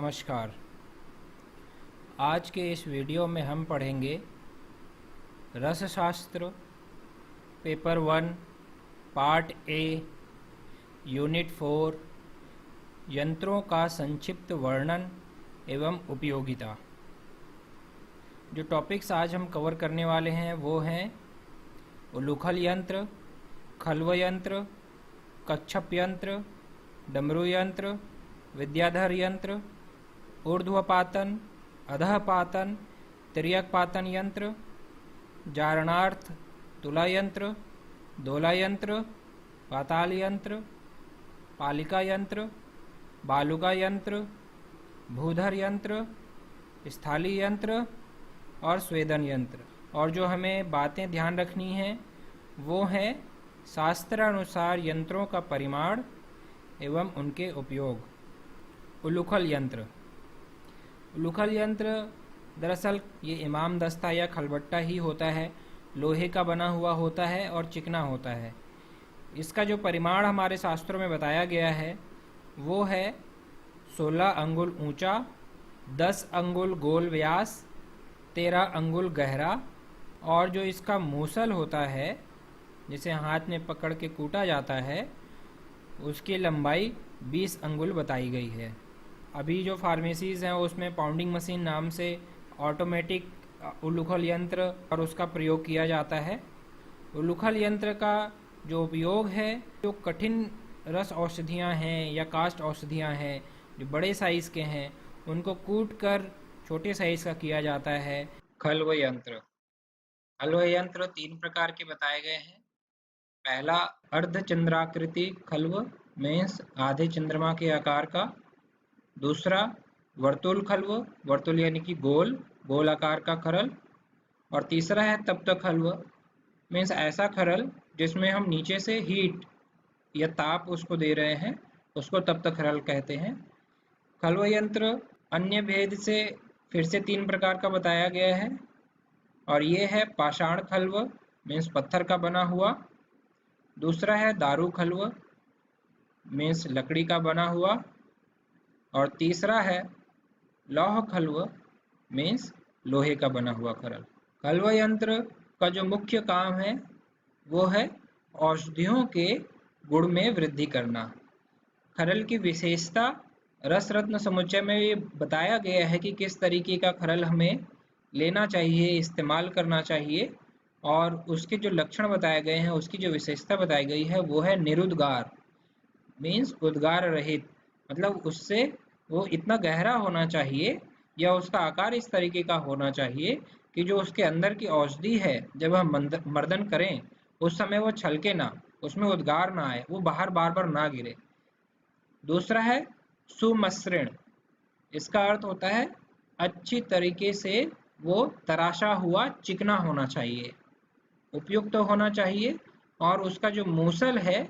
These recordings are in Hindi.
नमस्कार। आज के इस वीडियो में हम पढ़ेंगे रसशास्त्र पेपर 1 पार्ट ए यूनिट 4 यंत्रों का संक्षिप्त वर्णन एवं उपयोगिता। जो टॉपिक्स आज हम कवर करने वाले हैं वो हैं उलूखल यंत्र, खल्व यंत्र, कच्छप यंत्र, डमरू यंत्र, विद्याधर यंत्र, ऊर्ध्वपातन, अधःपातन, तिर्यकपातन यंत्र, जारणार्थ, तुला यंत्र, दोला यंत्र, पाताल यंत्र, पालिका यंत्र, बालुका यंत्र, भूधर यंत्र, स्थाली यंत्र और स्वेदन यंत्र। और जो हमें बातें ध्यान रखनी हैं वो हैं शास्त्रानुसार यंत्रों का परिमाण एवं उनके उपयोग। उलूखल यंत्र। उलूखल यंत्र दरअसल ये इमाम दस्ता या खलबट्टा ही होता है, लोहे का बना हुआ होता है और चिकना होता है। इसका जो परिमाण हमारे शास्त्रों में बताया गया है वो है 16 अंगुल ऊंचा, 10 अंगुल गोल व्यास, 13 अंगुल गहरा, और जो इसका मूसल होता है जिसे हाथ में पकड़ के कूटा जाता है उसकी लंबाई 20 अंगुल बताई गई है। अभी जो फार्मेसीज़ हैं उसमें पाउंडिंग मशीन नाम से ऑटोमेटिक उलूखल यंत्र और उसका प्रयोग किया जाता है। उलूखल यंत्र का जो उपयोग है, जो कठिन रस औषधियाँ हैं या कास्ट औषधियाँ हैं जो बड़े साइज़ के हैं उनको कूट कर छोटे साइज़ का किया जाता है। खल्व यंत्र। खल्व यंत्र 3 प्रकार के बताए गए हैं। पहला अर्धचंद्राकृति खल्व, मीन्स आधे चंद्रमा के आकार का। दूसरा वर्तुल खल्व, वर्तुल यानी कि गोल गोल आकार का खरल। और तीसरा है तप्त खल्व, मीन्स ऐसा खरल जिसमें हम नीचे से हीट या ताप उसको दे रहे हैं, उसको तप्त खरल कहते हैं। खल्व यंत्र अन्य भेद से फिर से 3 प्रकार का बताया गया है, और ये है पाषाण खल्व, मीन्स पत्थर का बना हुआ। दूसरा है दारू खल्व, मीन्स लकड़ी का बना हुआ। और तीसरा है लौह खल्व, मीन्स लोहे का बना हुआ खरल। खल्व यंत्र का जो मुख्य काम है वो है औषधियों के गुण में वृद्धि करना। खरल की विशेषता रस रत्न समुच्चय में ये बताया गया है कि किस तरीके का खरल हमें लेना चाहिए, इस्तेमाल करना चाहिए, और उसके जो लक्षण बताए गए हैं, उसकी जो विशेषता बताई गई है वो है निरुद्गार, मीन्स उद्गार रहित। मतलब उससे वो इतना गहरा होना चाहिए या उसका आकार इस तरीके का होना चाहिए कि जो उसके अंदर की औषधि है जब हम मर्दन करें उस समय वो छलके ना, उसमें उद्गार ना आए, वो बाहर बार बार ना गिरे। दूसरा है सुमसृण। इसका अर्थ होता है अच्छी तरीके से वो तराशा हुआ चिकना होना चाहिए, उपयुक्त होना चाहिए, और उसका जो मूसल है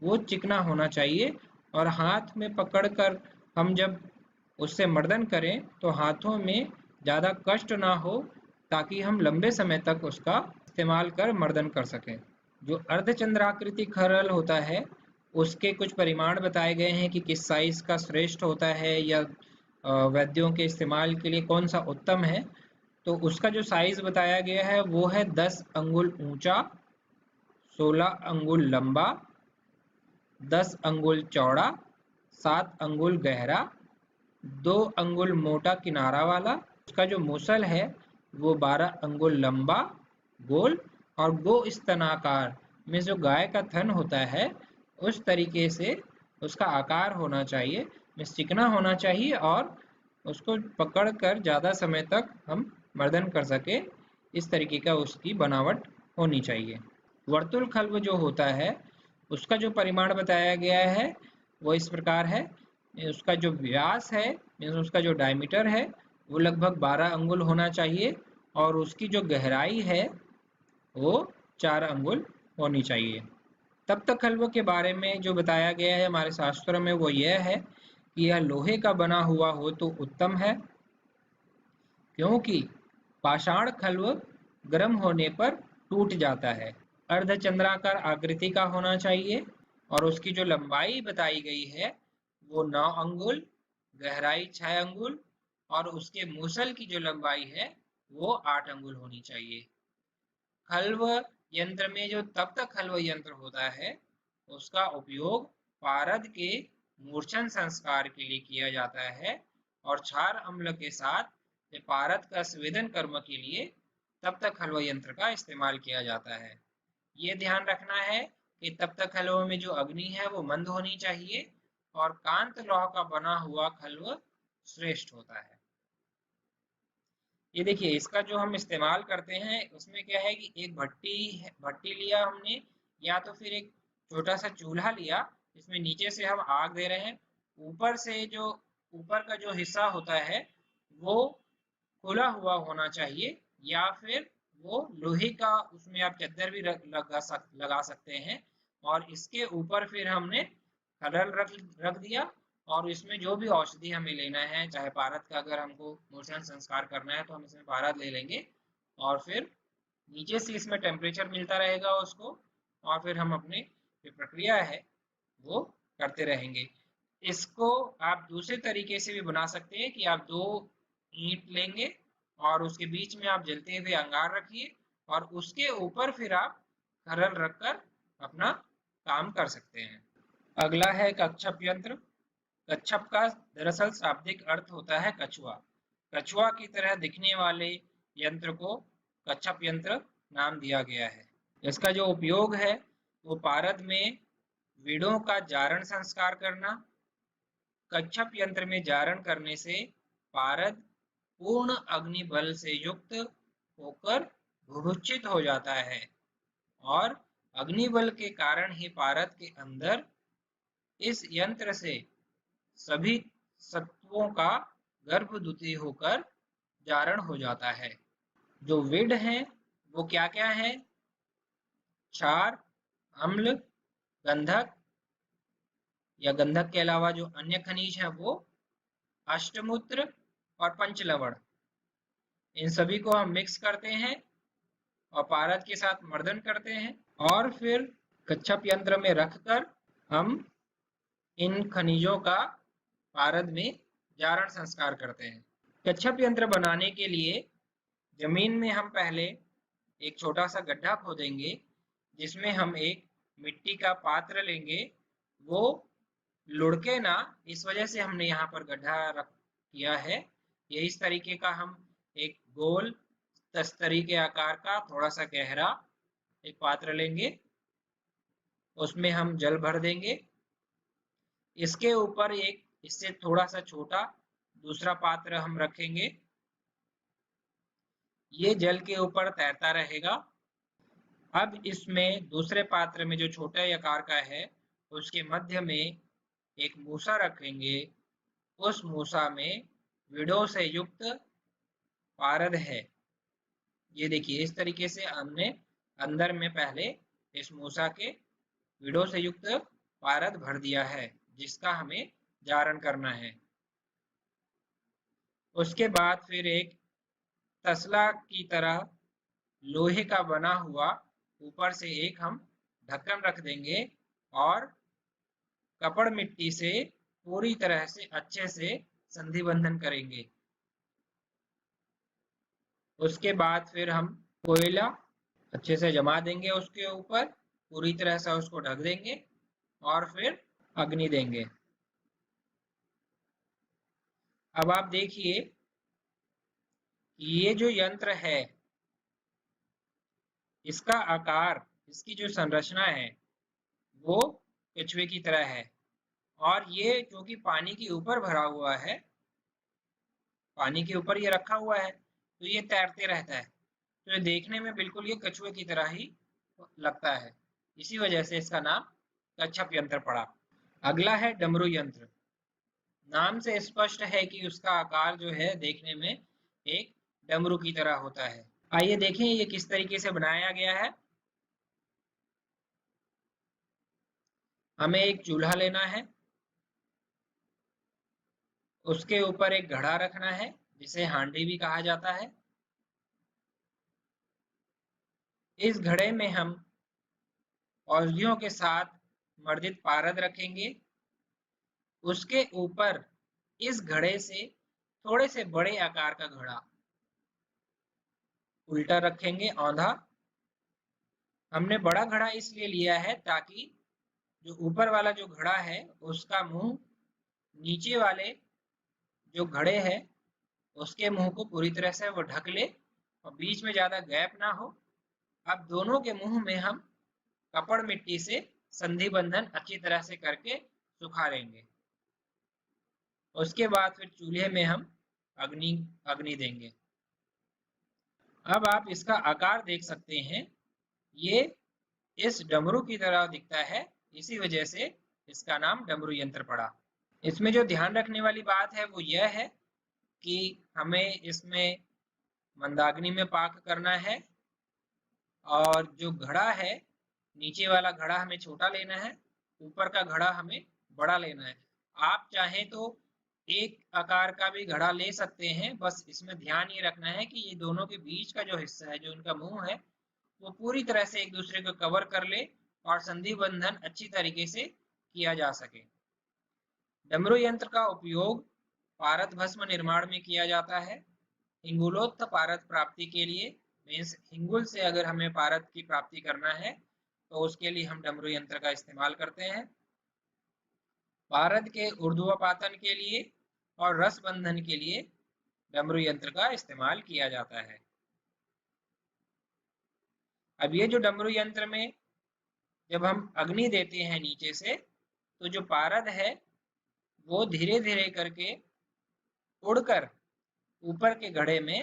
वो चिकना होना चाहिए। और हाथ में पकड़कर हम जब उससे मर्दन करें तो हाथों में ज़्यादा कष्ट ना हो, ताकि हम लंबे समय तक उसका इस्तेमाल कर मर्दन कर सकें। जो अर्धचंद्राकृति खरल होता है उसके कुछ परिमाण बताए गए हैं कि किस साइज का श्रेष्ठ होता है या वैद्यों के इस्तेमाल के लिए कौन सा उत्तम है। तो उसका जो साइज बताया गया है वो है 10 अंगुल ऊंचा, 16 अंगुल लंबा, 10 अंगुल चौड़ा, 7 अंगुल गहरा, 2 अंगुल मोटा किनारा वाला। उसका जो मूसल है वो 12 अंगुल लंबा गोल और गो स्तनाकार में जो गाय का थन होता है उस तरीके से उसका आकार होना चाहिए, में चिकना होना चाहिए, और उसको पकड़कर ज़्यादा समय तक हम मर्दन कर सके, इस तरीके का उसकी बनावट होनी चाहिए। वर्तुल खल्व जो होता है उसका जो परिमाण बताया गया है वो इस प्रकार है। उसका जो व्यास है, उसका जो डायमीटर है वो लगभग 12 अंगुल होना चाहिए, और उसकी जो गहराई है वो 4 अंगुल होनी चाहिए। तप्त खल्व के बारे में जो बताया गया है हमारे शास्त्रों में वो यह है कि यह लोहे का बना हुआ हो तो उत्तम है, क्योंकि पाषाण खल्व गर्म होने पर टूट जाता है। अर्धचंद्राकार आकृति का होना चाहिए, और उसकी जो लंबाई बताई गई है वो 9 अंगुल, गहराई 6 अंगुल और उसके मूसल की जो लंबाई है वो 8 अंगुल होनी चाहिए। खल्व यंत्र में जो तब तक खल्व यंत्र होता है उसका उपयोग पारद के मूर्छन संस्कार के लिए किया जाता है और क्षार अम्ल के साथ पारद का स्वेदन कर्म के लिए तब तक खल्व यंत्र का इस्तेमाल किया जाता है। ये ध्यान रखना है कि तब तक खल्व में जो अग्नि है वो मंद होनी चाहिए और कांत लौह का बना हुआ खल्व श्रेष्ठ होता है। ये देखिए इसका जो हम इस्तेमाल करते हैं उसमें क्या है कि एक भट्टी लिया हमने या तो फिर एक छोटा सा चूल्हा लिया जिसमें नीचे से हम आग दे रहे हैं, ऊपर से जो ऊपर का जो हिस्सा होता है वो खुला हुआ होना चाहिए या फिर वो लोहे का, उसमें आप चद्दर भी लगा सकते हैं और इसके ऊपर फिर हमने खड़ल रख दिया और इसमें जो भी औषधि हमें लेना है, चाहे पारद का अगर हमको मूर्छन संस्कार करना है तो हम इसमें पारद ले लेंगे और फिर नीचे से इसमें टेम्परेचर मिलता रहेगा उसको और फिर हम अपनी जो प्रक्रिया है वो करते रहेंगे। इसको आप दूसरे तरीके से भी बना सकते हैं कि आप 2 ईंट लेंगे और उसके बीच में आप जलते हुए अंगार रखिए और उसके ऊपर फिर आप खरल रखकर अपना काम कर सकते हैं। अगला है कच्छप यंत्र। कच्छप का दरअसल शाब्दिक अर्थ होता है कछुआ। कछुआ की तरह दिखने वाले यंत्र को कच्छप यंत्र नाम दिया गया है। इसका जो उपयोग है वो पारद में वीड़ों का जारण संस्कार करना। कच्छप यंत्र में जारण करने से पारद पूर्ण अग्नि बल से युक्त होकर भूभुक्षित हो जाता है और अग्निबल के कारण ही पारद के अंदर इस यंत्र से सभी सत्वों का गर्भद्युति होकर जारण हो जाता है। जो विड हैं वो क्या क्या है? क्षार, अम्ल, गंधक या गंधक के अलावा जो अन्य खनिज है वो अष्टमूत्र और पंचलवण, इन सभी को हम मिक्स करते हैं और पारद के साथ मर्दन करते हैं और फिर कच्छप यंत्र में रखकर हम इन खनिजों का पारद में जारण संस्कार करते हैं। कच्छप यंत्र बनाने के लिए जमीन में हम पहले एक छोटा सा गड्ढा खोदेंगे जिसमें हम एक मिट्टी का पात्र लेंगे। वो लुढ़के ना, इस वजह से हमने यहाँ पर गड्ढा किया है। ये इस तरीके का हम एक गोल तस्तरी के आकार का थोड़ा सा गहरा एक पात्र लेंगे, उसमें हम जल भर देंगे। इसके ऊपर एक इससे थोड़ा सा छोटा दूसरा पात्र हम रखेंगे, ये जल के ऊपर तैरता रहेगा। अब इसमें दूसरे पात्र में जो छोटे आकार का है उसके मध्य में एक मूसा रखेंगे। उस मूसा में विड़ों से युक्त पारद है। ये देखिए इस तरीके से हमने अंदर में पहले इस मूसा के विड़ों से युक्त पारद भर दिया है जिसका हमें जारण करना है। उसके बाद फिर एक तसला की तरह लोहे का बना हुआ ऊपर से एक हम ढक्कन रख देंगे और कपड़ मिट्टी से पूरी तरह से अच्छे से संधि बंधन करेंगे। उसके बाद फिर हम कोयला अच्छे से जमा देंगे उसके ऊपर, पूरी तरह से उसको ढक देंगे और फिर अग्नि देंगे। अब आप देखिए ये जो यंत्र है इसका आकार, इसकी जो संरचना है वो कछुए की तरह है और ये क्योंकि पानी के ऊपर भरा हुआ है, पानी के ऊपर ये रखा हुआ है तो ये तैरते रहता है, तो ये देखने में बिल्कुल ये कछुए की तरह ही लगता है। इसी वजह से इसका नाम कच्छप यंत्र पड़ा। अगला है डमरू यंत्र। नाम से स्पष्ट है कि उसका आकार जो है देखने में एक डमरू की तरह होता है। आइए देखें ये किस तरीके से बनाया गया है। हमें एक चूल्हा लेना है, उसके ऊपर एक घड़ा रखना है जिसे हांडी भी कहा जाता है। इस घड़े में हम औषधियों के साथ मर्दित पारद रखेंगे। उसके ऊपर इस घड़े से थोड़े से बड़े आकार का घड़ा उल्टा रखेंगे, औंधा। हमने बड़ा घड़ा इसलिए लिया है ताकि जो ऊपर वाला जो घड़ा है उसका मुंह नीचे वाले जो घड़े है उसके मुंह को पूरी तरह से वो ढक ले और बीच में ज्यादा गैप ना हो। अब दोनों के मुंह में हम कपड़ मिट्टी से संधि बंधन अच्छी तरह से करके सुखा लेंगे। उसके बाद फिर चूल्हे में हम अग्नि अग्नि देंगे। अब आप इसका आकार देख सकते हैं, ये इस डमरू की तरह दिखता है, इसी वजह से इसका नाम डमरू यंत्र पड़ा। इसमें जो ध्यान रखने वाली बात है वो यह है कि हमें इसमें मंदाग्नि में पाक करना है और जो घड़ा है, नीचे वाला घड़ा हमें छोटा लेना है, ऊपर का घड़ा हमें बड़ा लेना है। आप चाहें तो एक आकार का भी घड़ा ले सकते हैं, बस इसमें ध्यान ये रखना है कि ये दोनों के बीच का जो हिस्सा है, जो इनका मुंह है, वो पूरी तरह से एक दूसरे को कवर कर ले और संधि बंधन अच्छी तरीके से किया जा सके। डमरू यंत्र का उपयोग पारद भस्म निर्माण में किया जाता है। हिंगुलोत्थ पारद प्राप्ति के लिए, मीन्स हिंगुल से अगर हमें पारद की प्राप्ति करना है तो उसके लिए हम डमरू यंत्र का इस्तेमाल करते हैं। पारद के ऊर्ध्वपातन के लिए और रस बंधन के लिए डमरू यंत्र का इस्तेमाल किया जाता है। अब ये जो डमरू यंत्र में जब हम अग्नि देते हैं नीचे से, तो जो पारद है वो धीरे धीरे करके उड़कर ऊपर के घड़े में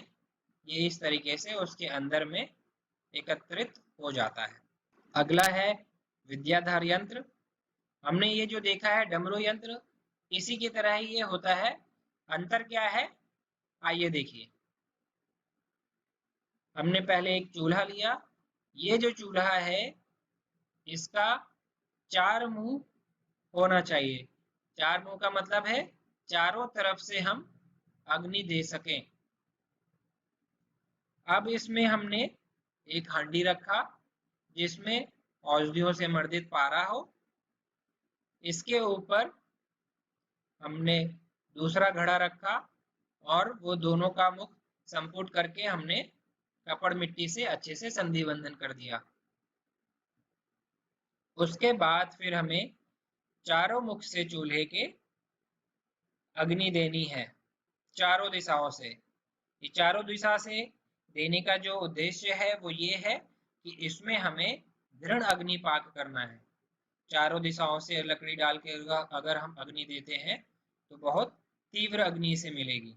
ये इस तरीके से उसके अंदर में एकत्रित हो जाता है। अगला है विद्याधर यंत्र। हमने ये जो देखा है डमरू यंत्र, इसी की तरह ही ये होता है। अंतर क्या है, आइए देखिए। हमने पहले एक चूल्हा लिया। ये जो चूल्हा है इसका 4 मुंह होना चाहिए। 4 मुंह का मतलब है चारों तरफ से हम अग्नि दे सकें। अब इसमें हमने एक हांडी रखा जिसमें औषधियों से मर्दित पारा हो। इसके ऊपर हमने दूसरा घड़ा रखा और वो दोनों का मुख संपुट करके हमने कपड़ मिट्टी से अच्छे से संधि बंधन कर दिया। उसके बाद फिर हमें चारों मुख से चूल्हे के अग्नि देनी है, चारों दिशाओं से। ये चारों दिशा से देने का जो उद्देश्य है वो ये है कि इसमें हमें दृढ़ अग्नि पाक करना है। चारों दिशाओं से लकड़ी डाल के अगर हम अग्नि देते हैं तो बहुत तीव्र अग्नि से मिलेगी।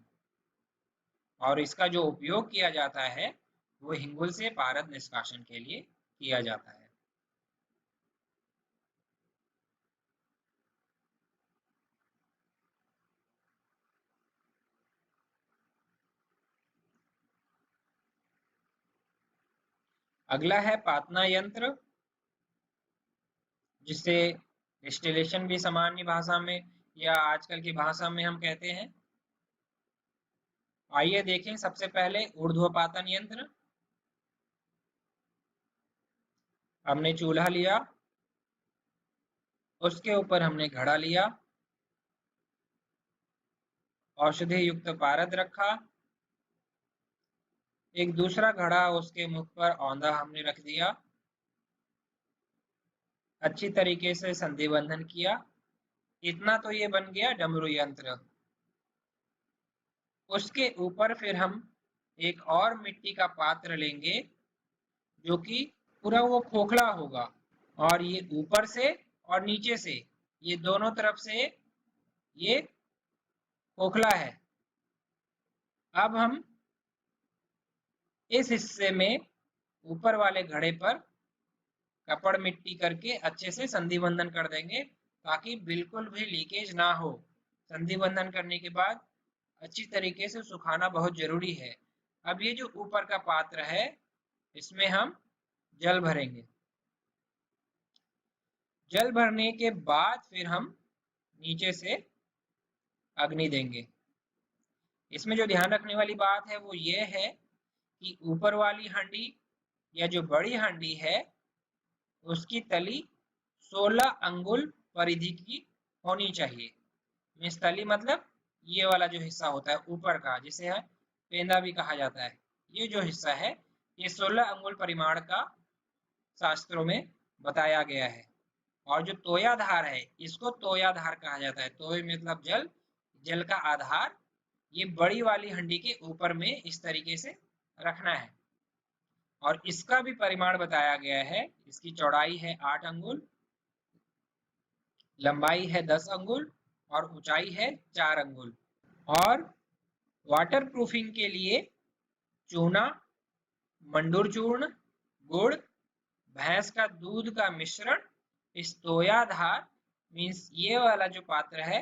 और इसका जो उपयोग किया जाता है वो हिंगुल से पारद निष्कासन के लिए किया जाता है। अगला है पातना यंत्र, जिसे डिस्टिलेशन भी सामान्य भाषा में या आजकल की भाषा में हम कहते हैं। आइए देखें। सबसे पहले ऊर्ध्वपातन यंत्र। हमने चूल्हा लिया, उसके ऊपर हमने घड़ा लिया, औषधि युक्त पारद रखा, एक दूसरा घड़ा उसके मुख पर औंधा हमने रख दिया, अच्छी तरीके से संधि बंधन किया। इतना तो ये बन गया डमरू यंत्र। उसके ऊपर फिर हम एक और मिट्टी का पात्र लेंगे जो कि पूरा वो खोखला होगा, और ये ऊपर से और नीचे से, ये दोनों तरफ से ये खोखला है। अब हम इस हिस्से में ऊपर वाले घड़े पर कपड़ मिट्टी करके अच्छे से संधि बंधन कर देंगे ताकि बिल्कुल भी लीकेज ना हो। संधि बंधन करने के बाद अच्छी तरीके से सुखाना बहुत जरूरी है। अब ये जो ऊपर का पात्र है इसमें हम जल भरेंगे। जल भरने के बाद फिर हम नीचे से अग्नि देंगे। इसमें जो ध्यान रखने वाली बात है वो ये है कि ऊपर वाली हांडी या जो बड़ी हांडी है उसकी तली 16 अंगुल परिधि की होनी चाहिए। मिस तली मतलब ये वाला जो हिस्सा होता है ऊपर का, जिसे है पेंदा भी कहा जाता है, ये जो हिस्सा है ये 16 अंगुल परिमाण का शास्त्रों में बताया गया है। और जो तोयाधार है इसको तोयाधार कहा जाता है। तोय मतलब जल, जल का आधार, ये बड़ी वाली हंडी के ऊपर में इस तरीके से रखना है। और इसका भी परिमाण बताया गया है। इसकी चौड़ाई है 8 अंगुल, लंबाई है 10 अंगुल और ऊंचाई है 4 अंगुल। और वाटर प्रूफिंग के लिए चूना, मंडूर चूर्ण, गुड़, भैंस का दूध का मिश्रण इस तोयाधार मीन्स ये वाला जो पात्र है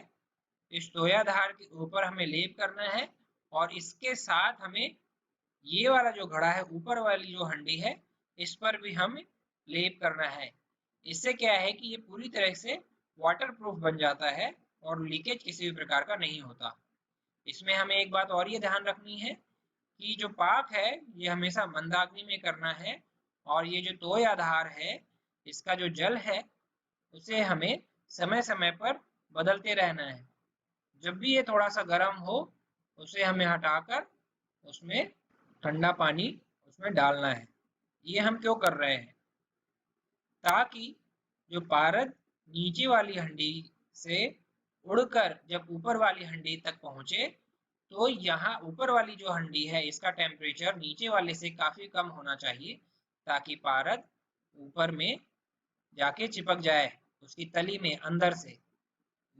इस तोयाधार के ऊपर हमें लेप करना है। और इसके साथ हमें ये वाला जो घड़ा है, ऊपर वाली जो हंडी है, इस पर भी हम लेप करना है। इससे क्या है कि ये पूरी तरह से वाटर प्रूफ बन जाता है और लीकेज किसी भी प्रकार का नहीं होता। इसमें हमें एक बात और ये ध्यान रखनी है कि जो पाक है ये हमेशा मंदाग्नि में करना है। और ये जो तोय आधार है इसका जो जल है उसे हमें समय समय पर बदलते रहना है। जब भी ये थोड़ा सा गर्म हो उसे हमें हटाकर उसमें ठंडा पानी उसमें डालना है। ये हम क्यों कर रहे हैं? ताकि जो पारद नीचे वाली हंडी से उड़कर जब ऊपर वाली हंडी तक पहुंचे तो यहाँ ऊपर वाली जो हंडी है इसका टेम्परेचर नीचे वाले से काफी कम होना चाहिए, ताकि पारद ऊपर में जाके चिपक जाए उसकी तली में अंदर से।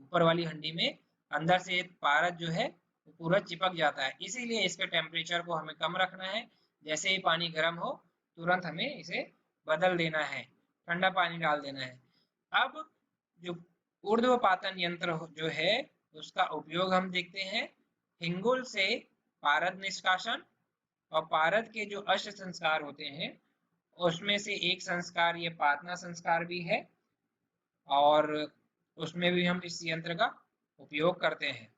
ऊपर वाली हंडी में अंदर से पारद जो है वो पूरा चिपक जाता है, इसीलिए इसके टेम्परेचर को हमें कम रखना है। जैसे ही पानी गर्म हो तुरंत हमें इसे बदल देना है, ठंडा पानी डाल देना है। अब जो ऊर्ध्वपातन यंत्र जो है उसका उपयोग हम देखते हैं। हिंगुल से पारद निष्कासन, और पारद के जो अष्ट संस्कार होते हैं उसमें से एक संस्कार ये पातना संस्कार भी है, और उसमें भी हम इस यंत्र का उपयोग करते हैं।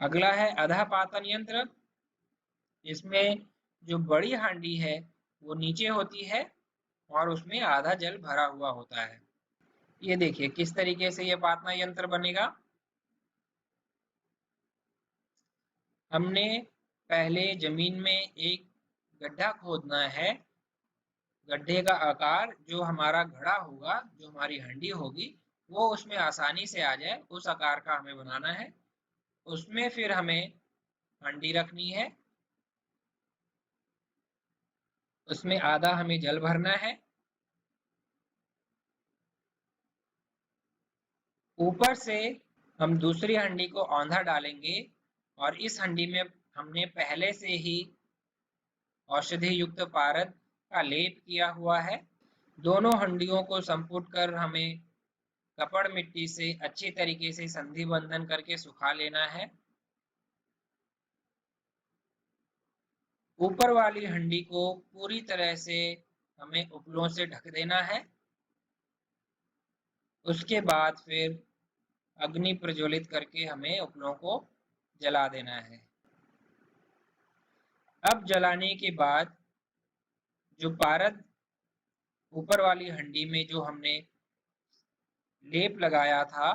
अगला है अधःपातन यंत्र। इसमें जो बड़ी हांडी है वो नीचे होती है और उसमें आधा जल भरा हुआ होता है। ये देखिए किस तरीके से ये पातना यंत्र बनेगा। हमने पहले जमीन में एक गड्ढा खोदना है। गड्ढे का आकार जो हमारा घड़ा होगा, जो हमारी हंडी होगी, वो उसमें आसानी से आ जाए उस आकार का हमें बनाना है। उसमें फिर हमें हंडी रखनी है, उसमें आधा हमें जल भरना है। ऊपर से हम दूसरी हंडी को औंधा डालेंगे और इस हंडी में हमने पहले से ही औषधि युक्त पारद का लेप किया हुआ है। दोनों हंडियों को संपुट कर हमें कपड़ मिट्टी से अच्छी तरीके से संधि बंधन करके सुखा लेना है। ऊपर वाली हंडी को पूरी तरह से हमें उपलों से ढक देना है। उसके बाद फिर अग्नि प्रज्वलित करके हमें उपलों को जला देना है। अब जलाने के बाद जो पारद ऊपर वाली हंडी में जो हमने लेप लगाया था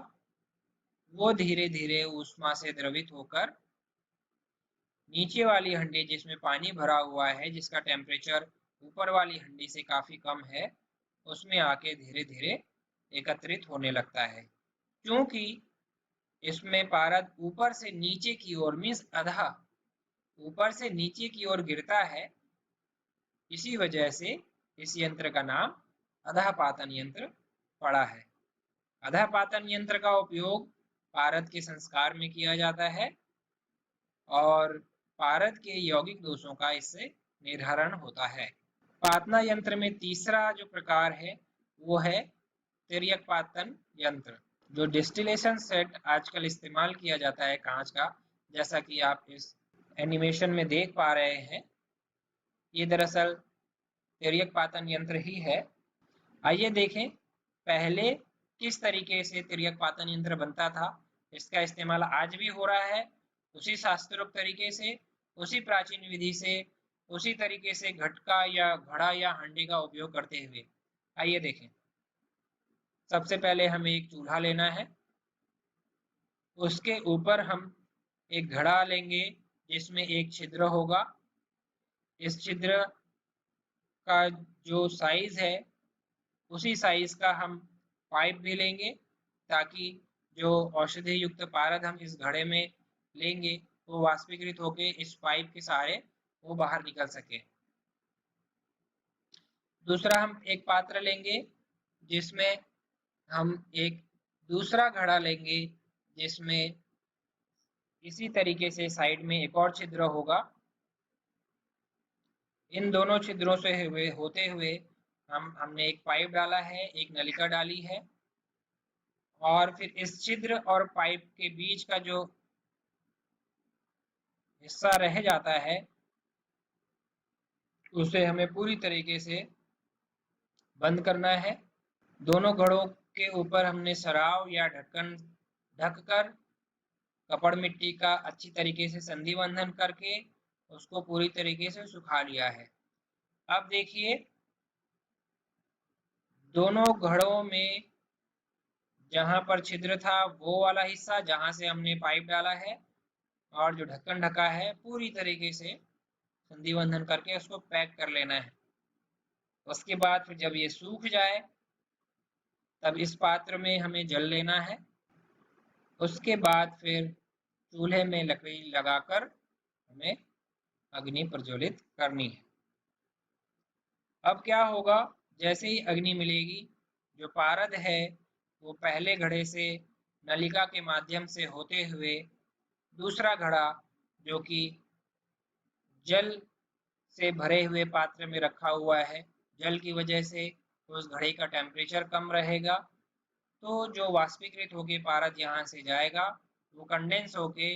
वो धीरे धीरे ऊष्मा से द्रवित होकर नीचे वाली हंडी जिसमें पानी भरा हुआ है, जिसका टेम्परेचर ऊपर वाली हंडी से काफी कम है, उसमें आके धीरे धीरे एकत्रित होने लगता है। क्योंकि इसमें पारद ऊपर से नीचे की ओर मीन्स अधा ऊपर से नीचे की ओर गिरता है, इसी वजह से इस यंत्र का नाम अधःपातन यंत्र पड़ा है। अधःपातन यंत्र का उपयोग पारद के संस्कार में किया जाता है और पारद के यौगिक दोषों का इससे निर्धारण होता है। पातना यंत्र में तीसरा जो प्रकार है वो है तिर्यकपातन यंत्र। जो डिस्टिलेशन सेट आजकल इस्तेमाल किया जाता है कांच का, जैसा कि आप इस एनिमेशन में देख पा रहे हैं, ये दरअसल तिर्यकपातन यंत्र ही है। आइए देखें पहले किस तरीके से तिर्यकपातन यंत्र बनता था। इसका इस्तेमाल आज भी हो रहा है उसी शास्त्रोक्त तरीके से, उसी प्राचीन विधि से, उसी तरीके से घटका या घड़ा या हंडी का उपयोग करते हुए। आइए देखें। सबसे पहले हमें एक चूल्हा लेना है, उसके ऊपर हम एक घड़ा लेंगे जिसमें एक छिद्र होगा। इस छिद्र का जो साइज है उसी साइज का हम पाइप भी लेंगे, ताकि जो औषधि युक्त पारद हम इस घड़े में लेंगे वो वाष्पीकृत होकर इस पाइप के सहारे वो बाहर निकल सके। दूसरा हम एक पात्र लेंगे जिसमें हम एक दूसरा घड़ा लेंगे जिसमें इसी तरीके से साइड में एक और छिद्र होगा। इन दोनों छिद्रों से होते हुए हमने एक पाइप डाला है, एक नलिका डाली है, और फिर इस छिद्र और पाइप के बीच का जो हिस्सा रह जाता है उसे हमें पूरी तरीके से बंद करना है। दोनों घड़ों के ऊपर हमने सराव या ढक्कन ढककर कपड़ मिट्टी का अच्छी तरीके से संधि बंधन करके उसको पूरी तरीके से सुखा लिया है। अब देखिए, दोनों घड़ों में जहां पर छिद्र था वो वाला हिस्सा जहां से हमने पाइप डाला है और जो ढक्कन ढका है पूरी तरीके से संधि बंधन करके उसको पैक कर लेना है। उसके बाद फिर जब ये सूख जाए तब इस पात्र में हमें जल लेना है। उसके बाद फिर चूल्हे में लकड़ी लगाकर हमें अग्नि प्रज्वलित करनी है। अब क्या होगा, जैसे ही अग्नि मिलेगी, जो पारद है वो पहले घड़े से नलिका के माध्यम से होते हुए दूसरा घड़ा जो कि जल से भरे हुए पात्र में रखा हुआ है, जल की वजह से उस घड़े का टेम्परेचर कम रहेगा, तो जो वाष्पीकृत होके पारद यहाँ से जाएगा वो कंडेंस होके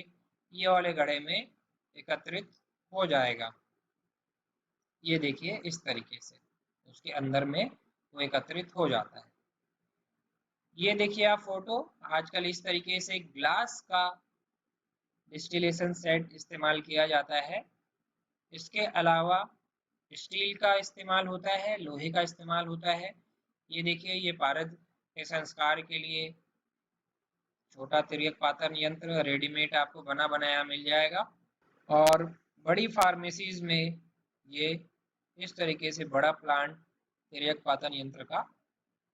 ये वाले घड़े में एकत्रित हो जाएगा। ये देखिए इस तरीके से उसके अंदर में वो एकत्रित हो जाता है। ये देखिए आप फोटो, आजकल इस तरीके से ग्लास का डिस्टिलेशन सेट इस्तेमाल किया जाता है। इसके अलावा स्टील का इस्तेमाल होता है, लोहे का इस्तेमाल होता है। ये देखिए, ये पारद के संस्कार के लिए छोटा तिर्यक पातन यंत्र रेडीमेड आपको बना बनाया मिल जाएगा, और बड़ी फार्मेसीज में ये इस तरीके से बड़ा प्लांट तिर्यक पातन यंत्र का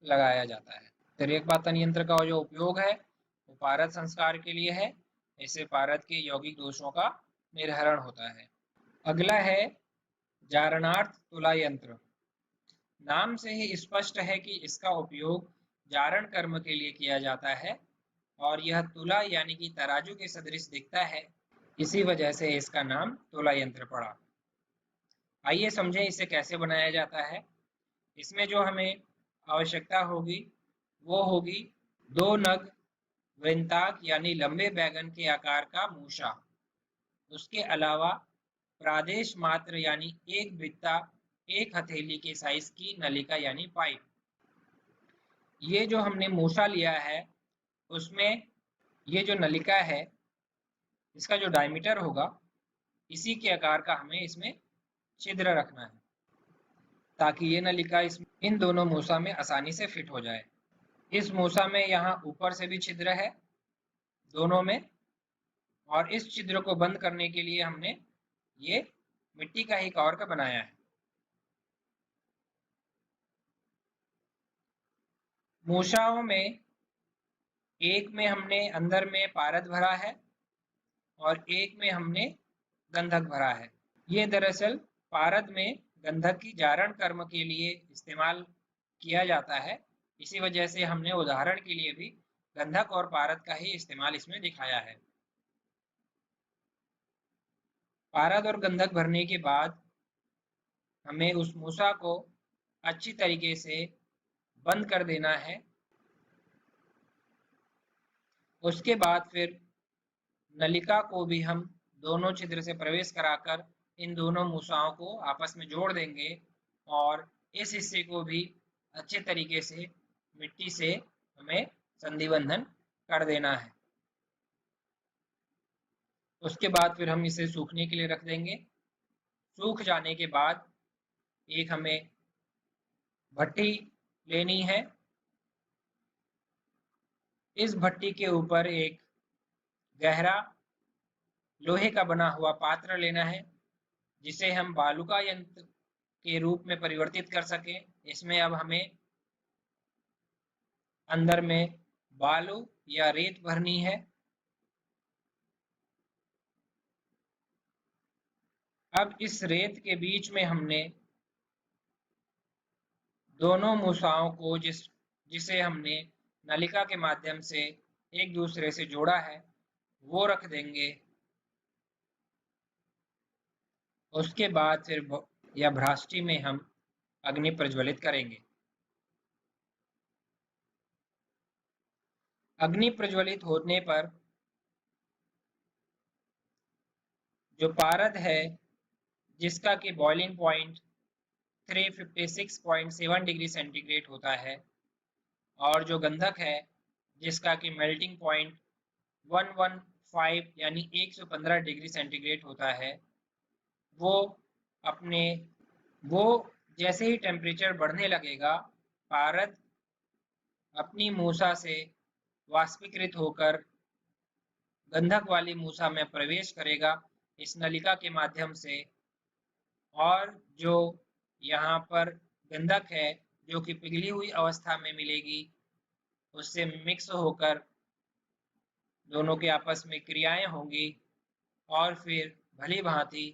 लगाया जाता है। तिर्यक पातन यंत्र का जो उपयोग है वो पारद संस्कार के लिए है। इससे पारद के यौगिक दोषों का निर्हरण होता है। अगला है जारणार्थ तुला यंत्र। नाम से ही स्पष्ट है कि इसका उपयोग जारण कर्म के लिए किया जाता है, और यह तुला यानी कि तराजू के सदृश दिखता है, इसी वजह से इसका नाम तुला यंत्र पड़ा। आइए समझें इसे कैसे बनाया जाता है। इसमें जो हमें आवश्यकता होगी वो होगी 2 नग वृंताक यानी लंबे बैगन के आकार का मूसा। उसके अलावा प्रादेश मात्र यानी एक बित्ता, एक हथेली के साइज की नलिका यानी पाइप। ये जो हमने मूसा लिया है उसमें ये जो नलिका है इसका जो डायमीटर होगा इसी के आकार का हमें इसमें छिद्र रखना है, ताकि ये नलिका इन दोनों मूसा में आसानी से फिट हो जाए। इस मूसा में यहाँ ऊपर से भी छिद्र है दोनों में, और इस छिद्र को बंद करने के लिए हमने ये मिट्टी का ही कॉर्क बनाया है। मूसाओं में एक में हमने अंदर में पारद भरा है और एक में हमने गंधक भरा है। ये दरअसल पारद में गंधक की जारण कर्म के लिए इस्तेमाल किया जाता है, इसी वजह से हमने उदाहरण के लिए भी गंधक और पारद का ही इस्तेमाल इसमें दिखाया है। पारद और गंधक भरने के बाद हमें उस मूसा को अच्छी तरीके से बंद कर देना है। उसके बाद फिर नलिका को भी हम दोनों छिद्र से प्रवेश कराकर इन दोनों मूसाओं को आपस में जोड़ देंगे, और इस हिस्से को भी अच्छे तरीके से मिट्टी से हमें संधिबंधन कर देना है। उसके बाद फिर हम इसे सूखने के लिए रख देंगे। सूख जाने के बाद एक हमें भट्टी लेनी है। इस भट्टी के ऊपर एक गहरा लोहे का बना हुआ पात्र लेना है जिसे हम बालू का यंत्र के रूप में परिवर्तित कर सकें। इसमें अब हमें अंदर में बालू या रेत भरनी है। अब इस रेत के बीच में हमने दोनों मूसाओं को जिसे हमने नलिका के माध्यम से एक दूसरे से जोड़ा है वो रख देंगे। उसके बाद फिर या भ्राष्टी में हम अग्नि प्रज्वलित करेंगे। अग्नि प्रज्वलित होने पर जो पारद है जिसका कि बॉइलिंग पॉइंट 356.7 डिग्री सेंटीग्रेड होता है और जो गंधक है जिसका कि मेल्टिंग पॉइंट 115 यानी 115 डिग्री सेंटीग्रेड होता है, वो अपने वो जैसे ही टेम्परेचर बढ़ने लगेगा, पारद अपनी मूसा से वाष्पीकृत होकर गंधक वाली मूसा में प्रवेश करेगा इस नलिका के माध्यम से, और जो यहाँ पर गंधक है जो कि पिघली हुई अवस्था में मिलेगी उससे मिक्स होकर दोनों के आपस में क्रियाएं होंगी और फिर भली भांति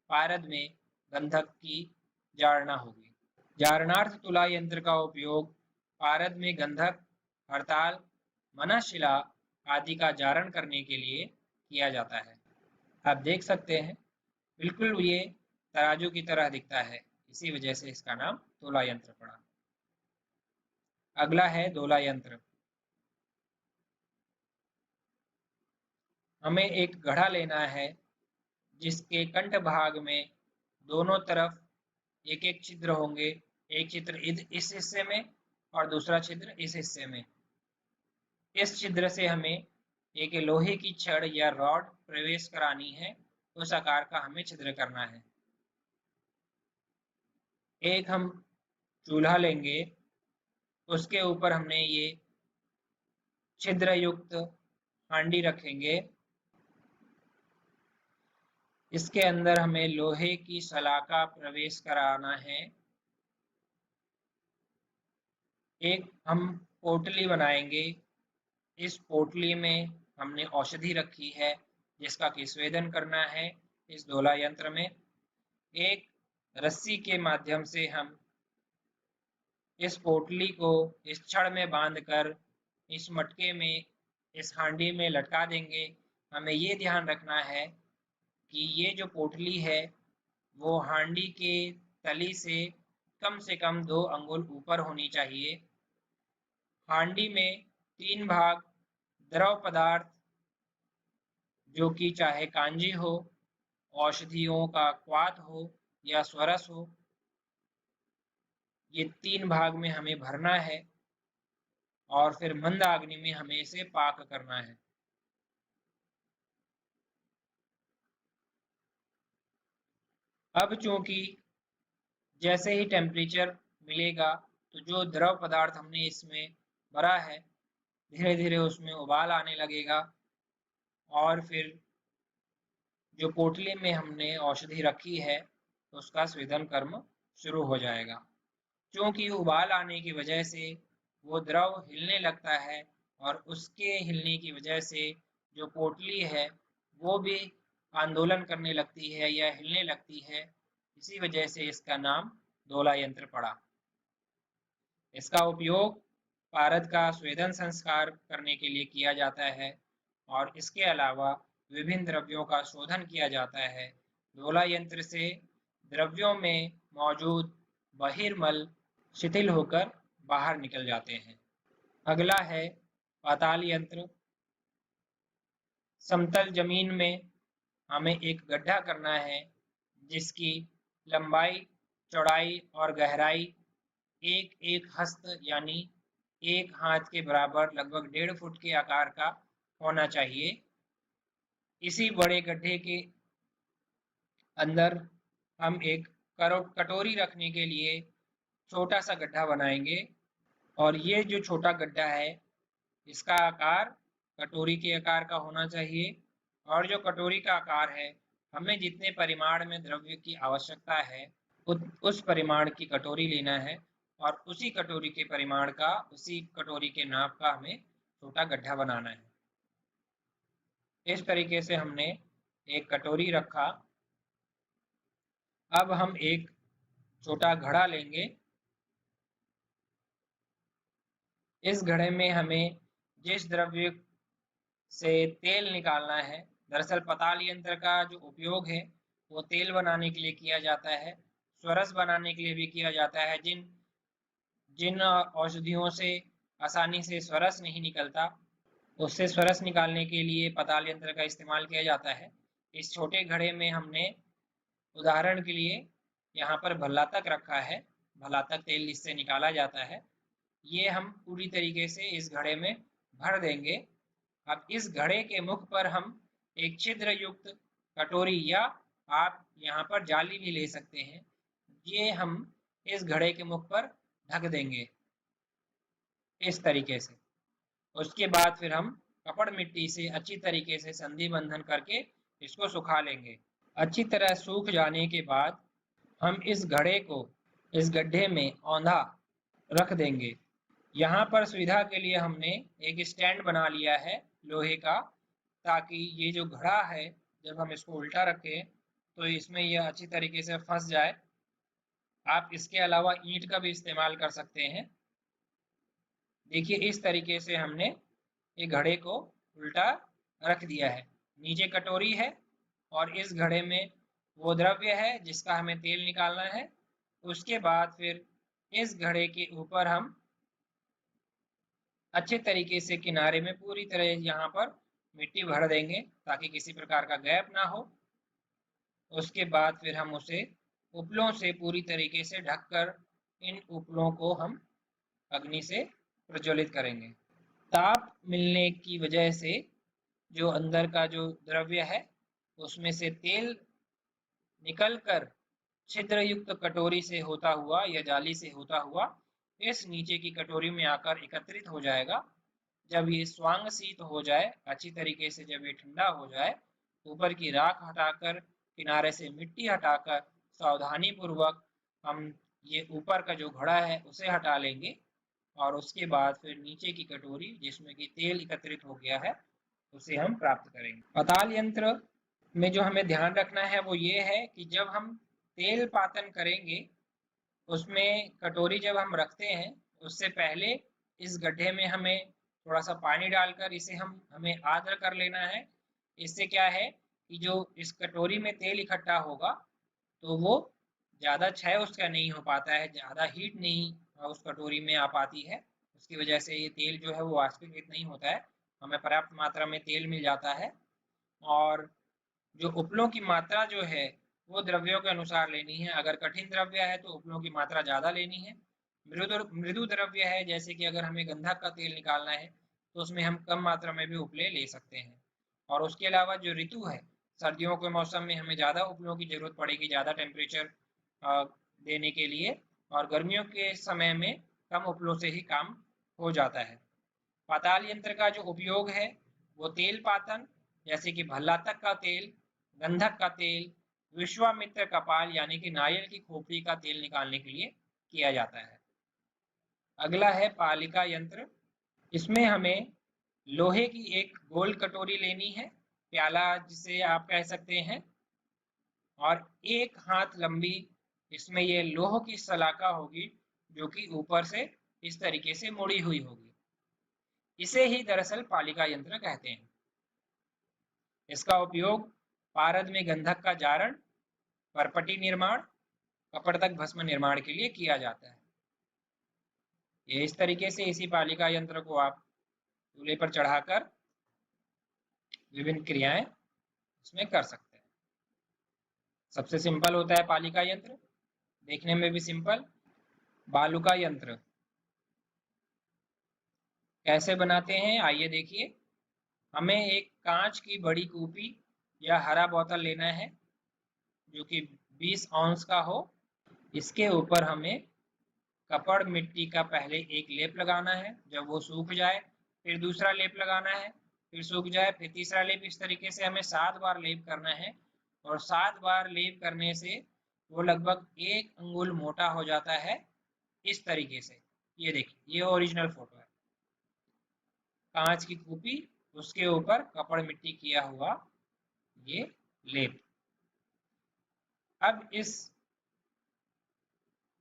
पारद में गंधक की जारणा होगी। जारणार्थ तुला यंत्र का उपयोग पारद में गंधक, हड़ताल, मनःशिला आदि का जारण करने के लिए किया जाता है। आप देख सकते हैं बिल्कुल ये तराजू की तरह दिखता है, इसी वजह से इसका नाम तोला यंत्र पड़ा। अगला है दोला यंत्र। हमें एक घड़ा लेना है जिसके कंठ भाग में दोनों तरफ एक एक छिद्र होंगे। एक छिद्र इस हिस्से में और दूसरा छिद्र इस हिस्से में। इस छिद्र से हमें एक लोहे की छड़ या रॉड प्रवेश करानी है। उस आकार का हमें छिद्र करना है। एक हम चूल्हा लेंगे, उसके ऊपर हमने ये छिद्र युक्त हांडी रखेंगे। इसके अंदर हमें लोहे की सलाखा प्रवेश कराना है। एक हम पोटली बनाएंगे। इस पोटली में हमने औषधि रखी है जिसका कि स्वेदन करना है इस दोला यंत्र में। एक रस्सी के माध्यम से हम इस पोटली को इस छड़ में बांधकर इस मटके में, इस हांडी में लटका देंगे। हमें ये ध्यान रखना है कि ये जो पोटली है वो हांडी के तली से कम 2 अंगुल ऊपर होनी चाहिए। हांडी में 3 भाग द्रव पदार्थ जो कि चाहे कांजी हो, औषधियों का क्वाथ हो या स्वरस हो, ये 3 भाग में हमें भरना है और फिर मंद अग्नि में हमें इसे पाक करना है। अब चूंकि जैसे ही टेम्परेचर मिलेगा तो जो द्रव पदार्थ हमने इसमें भरा है धीरे धीरे उसमें उबाल आने लगेगा और फिर जो पोटली में हमने औषधि रखी है उसका स्वेदन कर्म शुरू हो जाएगा। क्योंकि उबाल आने की वजह से वो द्रव हिलने लगता है और उसके हिलने की वजह से जो पोटली है वो भी आंदोलन करने लगती है या हिलने लगती है। इसी वजह से इसका नाम दोला यंत्र पड़ा। इसका उपयोग पारद का स्वेदन संस्कार करने के लिए किया जाता है और इसके अलावा विभिन्न द्रव्यों का शोधन किया जाता है। दोला यंत्र से द्रव्यों में मौजूद बहिर्मल शिथिल होकर बाहर निकल जाते हैं। अगला है पाताल यंत्र। समतल जमीन में हमें एक गड्ढा करना है जिसकी लंबाई, चौड़ाई और गहराई एक एक हस्त यानी एक हाथ के बराबर लगभग 1.5 फुट के आकार का होना चाहिए। इसी बड़े गड्ढे के अंदर हम एक कटोरी रखने के लिए छोटा सा गड्ढा बनाएंगे और ये जो छोटा गड्ढा है इसका आकार कटोरी के आकार का होना चाहिए और जो कटोरी का आकार है, हमें जितने परिमाण में द्रव्य की आवश्यकता है उस परिमाण की कटोरी लेना है और उसी कटोरी के परिमाण का, उसी कटोरी के नाप का हमें छोटा गड्ढा बनाना है। इस तरीके से हमने एक कटोरी रखा। अब हम एक छोटा घड़ा लेंगे। इस घड़े में हमें जिस द्रव्य से तेल निकालना है, दरअसल पताल यंत्र का जो उपयोग है वो तेल बनाने के लिए किया जाता है, स्वरस बनाने के लिए भी किया जाता है। जिन जिन औषधियों से आसानी से स्वरस नहीं निकलता, उससे स्वरस निकालने के लिए पताल यंत्र का इस्तेमाल किया जाता है। इस छोटे घड़े में हमने उदाहरण के लिए यहाँ पर भल्लातक रखा है। भल्लातक तेल इससे निकाला जाता है। ये हम पूरी तरीके से इस घड़े में भर देंगे। अब इस घड़े के मुख पर हम एक छिद्र युक्त कटोरी या आप यहाँ पर जाली भी ले सकते हैं, ये हम इस घड़े के मुख पर ढक देंगे इस तरीके से। उसके बाद फिर हम कपड़ मिट्टी से अच्छी तरीके से संधि बंधन करके इसको सुखा लेंगे। अच्छी तरह सूख जाने के बाद हम इस घड़े को इस गड्ढे में औंधा रख देंगे। यहाँ पर सुविधा के लिए हमने एक स्टैंड बना लिया है लोहे का, ताकि ये जो घड़ा है जब हम इसको उल्टा रखें तो इसमें यह अच्छी तरीके से फंस जाए। आप इसके अलावा ईंट का भी इस्तेमाल कर सकते हैं। देखिए इस तरीके से हमने ये घड़े को उल्टा रख दिया है। नीचे कटोरी है और इस घड़े में वो द्रव्य है जिसका हमें तेल निकालना है। उसके बाद फिर इस घड़े के ऊपर हम अच्छे तरीके से किनारे में पूरी तरह यहाँ पर मिट्टी भर देंगे ताकि किसी प्रकार का गैप ना हो। उसके बाद फिर हम उसे उपलों से पूरी तरीके से ढककर इन उपलों को हम अग्नि से प्रज्वलित करेंगे। ताप मिलने की वजह से जो अंदर का जो द्रव्य है उसमें से तेल निकलकर छिद्र युक्त कटोरी से होता हुआ या जाली से होता हुआ इस नीचे की कटोरी में आकर एकत्रित हो जाएगा। जब ये स्वांग शीत हो जाए, अच्छी तरीके से जब ये ठंडा हो जाए, ऊपर की राख हटाकर, किनारे से मिट्टी हटाकर सावधानी पूर्वक हम ये ऊपर का जो घड़ा है उसे हटा लेंगे और उसके बाद फिर नीचे की कटोरी जिसमें कि तेल एकत्रित हो गया है उसे हम प्राप्त करेंगे। पताल यंत्र में जो हमें ध्यान रखना है वो ये है कि जब हम तेल पातन करेंगे, उसमें कटोरी जब हम रखते हैं उससे पहले इस गड्ढे में हमें थोड़ा सा पानी डालकर इसे हमें आर्द्र कर लेना है। इससे क्या है कि जो इस कटोरी में तेल इकट्ठा होगा तो वो ज़्यादा क्षय उसका नहीं हो पाता है, ज़्यादा हीट नहीं उस कटोरी में आ पाती है। उसकी वजह से ये तेल जो है वो वाष्पीकृत नहीं होता है, हमें पर्याप्त मात्रा में तेल मिल जाता है। और जो उपलों की मात्रा जो है वो द्रव्यों के अनुसार लेनी है। अगर कठिन द्रव्य है तो उपलों की मात्रा ज़्यादा लेनी है। मृदु द्रव्य है, जैसे कि अगर हमें गंधक का तेल निकालना है तो उसमें हम कम मात्रा में भी उपले ले सकते हैं। और उसके अलावा जो ऋतु है, सर्दियों के मौसम में हमें ज़्यादा उपलों की जरूरत पड़ेगी, ज़्यादा टेम्परेचर देने के लिए, और गर्मियों के समय में कम उपलों से ही काम हो जाता है। पाताल यंत्र का जो उपयोग है वो तेल पातन, जैसे कि भल्लातक का तेल, गंधक का तेल, विश्वामित्र कपाल यानी कि नारियल की खोपड़ी का तेल निकालने के लिए किया जाता है। अगला है पालिका यंत्र। इसमें हमें लोहे की एक गोल कटोरी लेनी है, प्याला जिसे आप कह सकते हैं, और एक हाथ लंबी इसमें ये लोह की सलाखा होगी जो कि ऊपर से इस तरीके से मुड़ी हुई होगी। इसे ही दरअसल पालिका यंत्र कहते हैं। इसका उपयोग पारद में गंधक का जारण, परपटी निर्माण, कपड़तक भस्म निर्माण के लिए किया जाता है। ये इस तरीके से इसी पालिका यंत्र को आप चूल्हे पर चढ़ाकर विभिन्न क्रियाएं इसमें कर सकते हैं। सबसे सिंपल होता है पालिका यंत्र, देखने में भी सिंपल। बालुका यंत्र कैसे बनाते हैं आइए देखिए। हमें एक कांच की बड़ी कूपी या हरा बोतल लेना है जो कि 20 औंस का हो। इसके ऊपर हमें कपड़ मिट्टी का पहले एक लेप लगाना है, जब वो सूख जाए फिर दूसरा लेप लगाना है। फिर सूख जाए, फिर तीसरा लेप। इस तरीके से हमें 7 बार लेप करना है, और 7 बार लेप करने से वो लगभग 1 अंगुल मोटा हो जाता है इस तरीके से। ये देखिए, ये ओरिजिनल फोटो है, कांच की कूपी, उसके ऊपर कपड़ मिट्टी किया हुआ ये लेप। अब इस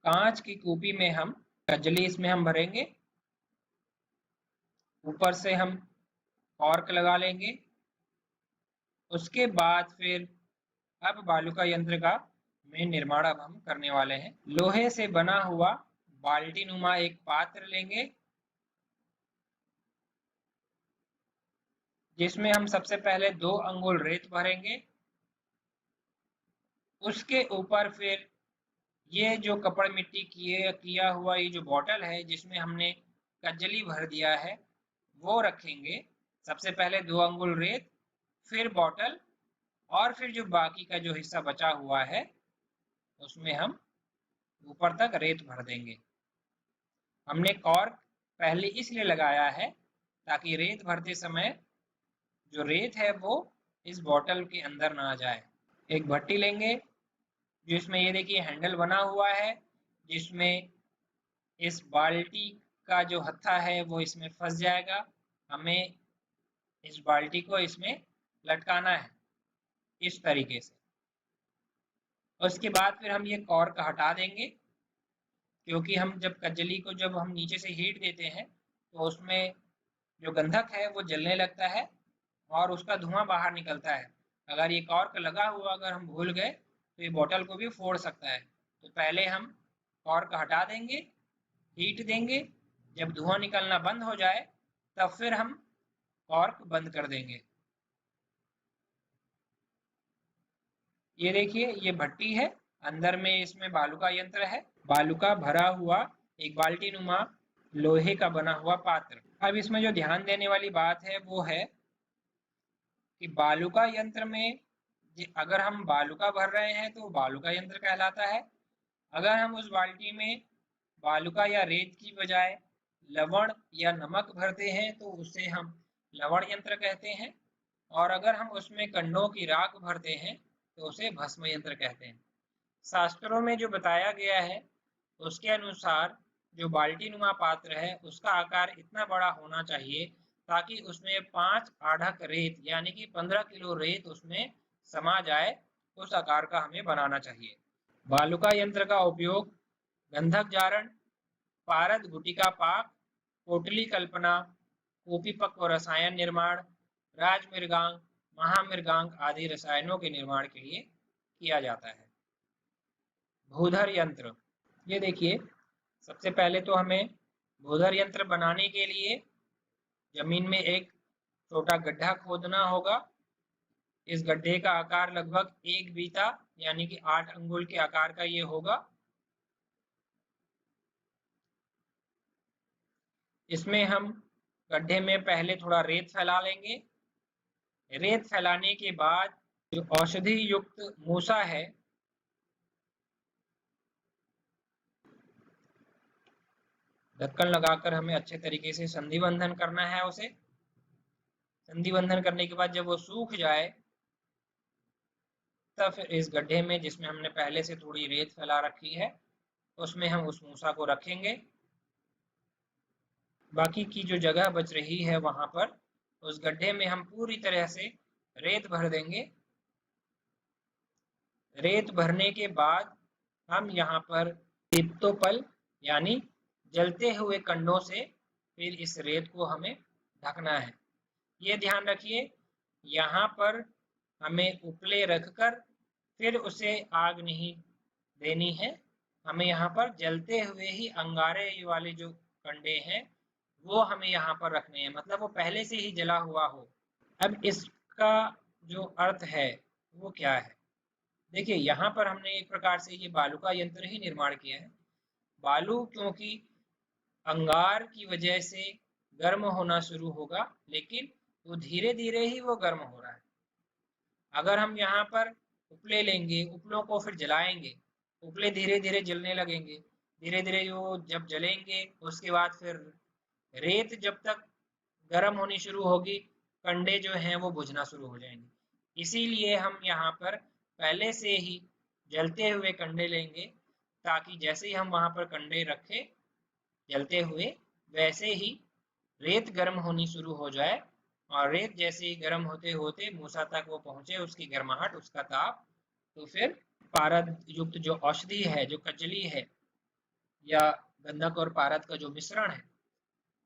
कांच की कूपी में हम कजली इसमें हम भरेंगे, ऊपर से हम कॉर्क लगा लेंगे। उसके बाद फिर अब बालूका यंत्र का में निर्माण अब हम करने वाले हैं। लोहे से बना हुआ बाल्टी नुमा एक पात्र लेंगे, जिसमें हम सबसे पहले 2 अंगुल रेत भरेंगे। उसके ऊपर फिर ये जो कपड़ मिट्टी किया हुआ ये जो बॉटल है, जिसमें हमने कजली भर दिया है, वो रखेंगे। सबसे पहले 2 अंगुल रेत, फिर बॉटल, और फिर जो बाकी का जो हिस्सा बचा हुआ है उसमें हम ऊपर तक रेत भर देंगे। हमने कॉर्क पहले इसलिए लगाया है ताकि रेत भरते समय जो रेत है वो इस बॉटल के अंदर ना जाए। एक भट्टी लेंगे, जिसमें ये देखिए हैंडल बना हुआ है, जिसमें इस बाल्टी का जो हत्था है वो इसमें फंस जाएगा। हमें इस बाल्टी को इसमें लटकाना है इस तरीके से। उसके बाद फिर हम ये कॉर्क हटा देंगे, क्योंकि हम जब कजली को जब हम नीचे से हीट देते हैं तो उसमें जो गंधक है वो जलने लगता है और उसका धुआं बाहर निकलता है। अगर ये कॉर्क लगा हुआ अगर हम भूल गए तो ये बोतल को भी फोड़ सकता है। तो पहले हम कॉर्क हटा देंगे, हीट देंगे, जब धुआं निकलना बंद हो जाए तब फिर हम कॉर्क बंद कर देंगे। ये देखिए, ये भट्टी है, अंदर में इसमें बालू का यंत्र है, बालू का भरा हुआ एक बाल्टी नुमा लोहे का बना हुआ पात्र। अब इसमें जो ध्यान देने वाली बात है वो है कि बालू का यंत्र में अगर हम बालू का भर रहे हैं तो बालू का यंत्र कहलाता है। अगर हम उस बाल्टी में बालू का या रेत की बजाय लवण या नमक भरते हैं तो उसे हम लवण यंत्र कहते हैं। और अगर हम उसमें कंडों की राख भरते हैं तो उसे भस्म यंत्र कहते हैं। शास्त्रों में जो बताया गया है उसके अनुसार जो बाल्टी नुमा पात्र है उसका आकार इतना बड़ा होना चाहिए ताकि उसमें 5 आढ़क रेत यानी कि 15 किलो रेत उसमें समा जाए। उस आकार का हमें बनाना चाहिए। बालूका यंत्र का उपयोग गंधक जारण, पारद गुटिका पाक, पोटली कल्पना, कूपी पक्व रसायन निर्माण, राजमृगांक, महामृगांक आदि रसायनों के निर्माण के लिए किया जाता है। भूधर यंत्र, ये देखिए, सबसे पहले तो हमें भूधर यंत्र बनाने के लिए जमीन में एक छोटा गड्ढा खोदना होगा। इस गड्ढे का आकार लगभग 1 बीता यानी कि 8 अंगुल के आकार का ये होगा। इसमें हम गड्ढे में पहले थोड़ा रेत फैला लेंगे। रेत फैलाने के बाद जो औषधि युक्त मूसा है ढक्कन लगाकर हमें अच्छे तरीके से संधि बंधन करना है उसे। संधि बंधन करने के बाद जब वो सूख जाए तब फिर इस गड्ढे में जिसमें हमने पहले से थोड़ी रेत फैला रखी है उसमें हम उस मूसा को रखेंगे। बाकी की जो जगह बच रही है वहां पर उस गड्ढे में हम पूरी तरह से रेत भर देंगे। रेत भरने के बाद हम यहाँ पर दीप्तोपल यानी जलते हुए कंडों से फिर इस रेत को हमें ढकना है। ये ध्यान रखिए, यहाँ पर हमें उपले रखकर फिर उसे आग नहीं देनी है। हमें यहाँ पर जलते हुए ही अंगारे वाले जो कंडे हैं वो हमें यहाँ पर रखने हैं, मतलब वो पहले से ही जला हुआ हो। अब इसका जो अर्थ है वो क्या है, देखिए, यहाँ पर हमने एक प्रकार से ये बालू का यंत्र ही निर्माण किया है। बालू क्योंकि अंगार की वजह से गर्म होना शुरू होगा, लेकिन वो धीरे धीरे ही वो गर्म हो रहा है। अगर हम यहाँ पर उपले लेंगे, उपलों को फिर जलाएंगे, उपले धीरे धीरे जलने लगेंगे, धीरे धीरे वो जब जलेंगे उसके बाद फिर रेत जब तक गर्म होनी शुरू होगी कंडे जो हैं वो बुझना शुरू हो जाएंगे। इसीलिए हम यहाँ पर पहले से ही जलते हुए कंडे लेंगे, ताकि जैसे ही हम वहां पर कंडे रखे जलते हुए, वैसे ही रेत गर्म होनी शुरू हो जाए, और रेत जैसे ही गर्म होते होते मूसा तक वो पहुंचे, उसकी गर्माहट, उसका ताप, तो फिर पारद युक्त जो औषधि है, जो कजली है, या गंधक और पारद का जो मिश्रण है,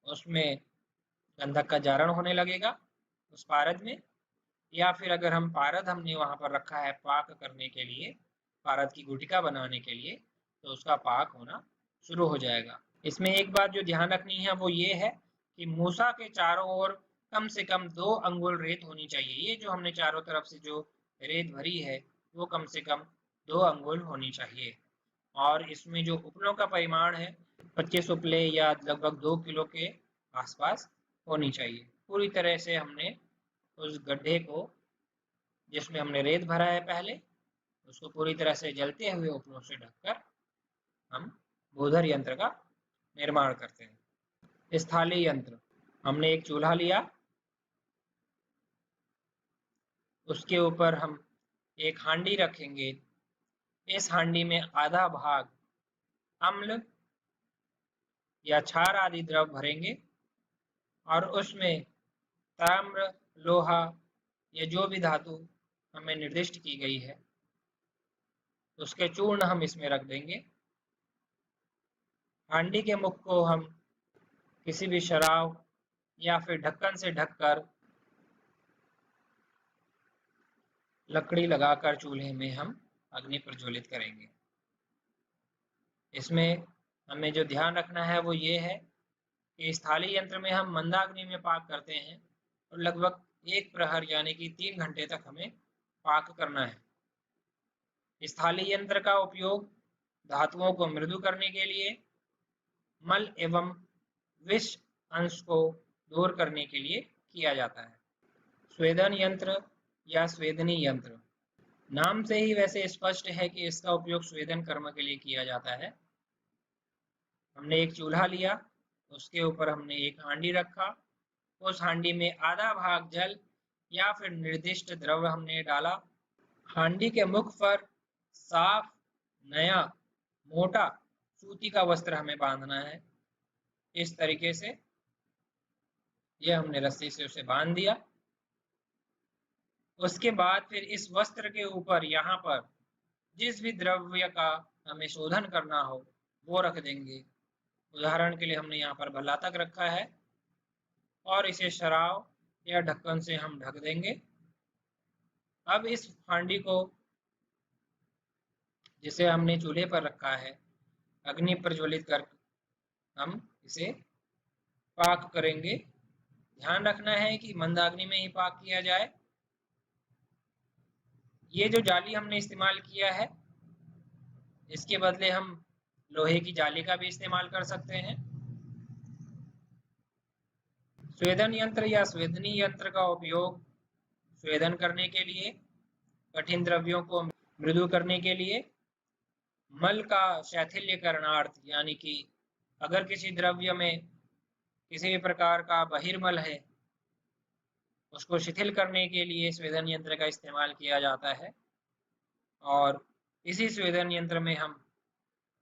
उसमें गंधक का जारण होने लगेगा उस पारद में। या फिर अगर हम पारद हमने वहां पर रखा है पाक करने के लिए, पारद की गुटिका बनाने के लिए, तो उसका पाक होना शुरू हो जाएगा। इसमें एक बात जो ध्यान रखनी है वो ये है कि मूसा के चारों ओर कम से कम 2 अंगुल रेत होनी चाहिए। ये जो हमने चारों तरफ से जो रेत भरी है वो कम से कम 2 अंगुल होनी चाहिए। और इसमें जो उपलों का परिमाण है 25 उपले या लगभग 2 किलो के आसपास होनी चाहिए। पूरी तरह से हमने उस गड्ढे को जिसमें हमने रेत भरा है पहले, उसको पूरी तरह से जलते हुए उपलों से ढककर हम बोधर यंत्र का निर्माण करते हैं। स्थाली यंत्र, हमने एक चूल्हा लिया, उसके ऊपर हम एक हांडी रखेंगे। इस हांडी में आधा भाग अम्ल या क्षार आदि द्रव भरेंगे, और उसमें ताम्र, लोहा या जो भी धातु हमें निर्दिष्ट की गई है उसके चूर्ण हम इसमें रख देंगे। हांडी के मुख को हम किसी भी शराब या फिर ढक्कन से ढककर लकड़ी लगाकर चूल्हे में हम अग्नि प्रज्वलित करेंगे। इसमें हमें जो ध्यान रखना है वो ये है कि इस थाली यंत्र में हम मंदाग्नि में पाक करते हैं, और लगभग 1 प्रहर यानी कि 3 घंटे तक हमें पाक करना है। इस थाली यंत्र का उपयोग धातुओं को मृदु करने के लिए, मल एवं विष अंश को दूर करने के लिए किया जाता है। स्वेदन यंत्र या स्वेदनी यंत्र, नाम से ही वैसे स्पष्ट है कि इसका उपयोग स्वेदन कर्म के लिए किया जाता है। हमने एक चूल्हा लिया, उसके ऊपर हमने एक हांडी रखा, उस हांडी में आधा भाग जल या फिर निर्दिष्ट द्रव्य हमने डाला। हांडी के मुख पर साफ, नया, मोटा सूती का वस्त्र हमें बांधना है। इस तरीके से यह हमने रस्सी से उसे बांध दिया। उसके बाद फिर इस वस्त्र के ऊपर यहाँ पर जिस भी द्रव्य का हमें शोधन करना हो वो रख देंगे। उदाहरण के लिए हमने यहाँ पर भल्ला तक रखा है, और इसे शराब या ढक्कन से हम ढक देंगे। अब इस हांडी को जिसे हमने चूल्हे पर रखा है अग्नि प्रज्वलित कर हम इसे पाक करेंगे। ध्यान रखना है कि मंदाग्नि में ही पाक किया जाए। ये जो जाली हमने इस्तेमाल किया है इसके बदले हम लोहे की जाली का भी इस्तेमाल कर सकते हैं। स्वेदन यंत्र या स्वेदनी यंत्र का उपयोग स्वेदन करने के लिए, कठिन द्रव्यों को मृदु करने के लिए, मल का शैथिल्यकरणार्थ, यानी कि अगर किसी द्रव्य में किसी भी प्रकार का बहिर्मल है उसको शिथिल करने के लिए स्वेदन यंत्र का इस्तेमाल किया जाता है। और इसी स्वेदन यंत्र में हम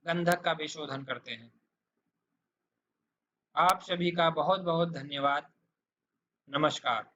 गंधक का भी शोधन करते हैं। आप सभी का बहुत बहुत धन्यवाद। नमस्कार।